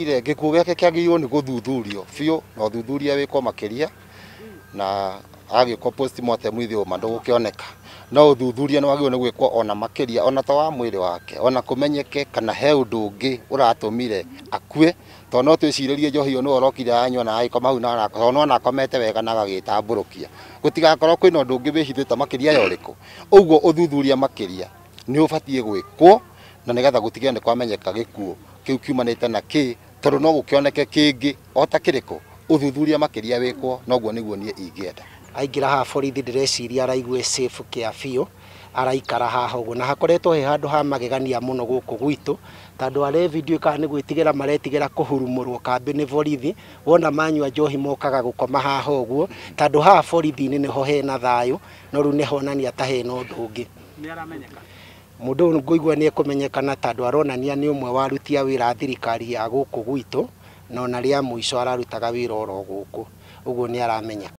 Gĩkuũ gĩake kĩagĩrĩirwo nĩ gũthuthurio biũ na ũthuthuria wĩkwo makĩria na agĩkwo postmortem ithiũma ndũgũkĩoneka. No ũthuthuria nĩ wagĩrĩirwo nĩ gwĩkwo ona makĩria ona to wa mwĩrĩ wake ona kũmenyeke kana he ũndũ ũngĩ ũratũmire akue. Tondũ no twĩcirĩrie Njohi ũyũ nĩwe ũrokire anyua na agĩkoma hau na ona akomete wega na agagĩtambũrũkia. Gũtigakorwo kwĩna ũndũ ũngĩ wĩhithĩte makĩria ya ũrĩkũ. Ũguo ũthuthuria makĩria nĩ ũbatiĩ gwĩkwo na nĩgetha gũtigĩrĩra nĩ kwamenyeka gĩkuũ kĩu kiumanĩte na kĩ, tondũ no gũkĩoneke kĩngĩ o ta kĩrĩkũ. Ũthuthuria makĩria wĩkwo na ũguo nĩguo niĩ ingĩenda. Aingĩra haha borithi ndĩreciria araigua safe kĩa biũ, araikara haha ũguo na hakoretwo he handũ ha magegania mũno gũkũ gwitũ, tondũ are video kana nĩ gwĩtigĩra maretigĩra kũhurumũrwo kambĩ nĩ borithi, wona manyua njohi mokaga gũkoma haha ũguo, tondũ haha borithi-inĩ nĩho hena thayũ, no rĩu nĩ honania ta hena ũndũ ũngĩ. Nĩ aramenyeka mũndũ ũyũ ngũigua nĩ ekũmenyekana tondũ aronania nĩ ũmwe wa aruti a wĩra a thirikari ya gũkũ gwitũ, na ona rĩa mũico ararutaga wĩra oro gũkũ, ũguo nĩ aramenyeka.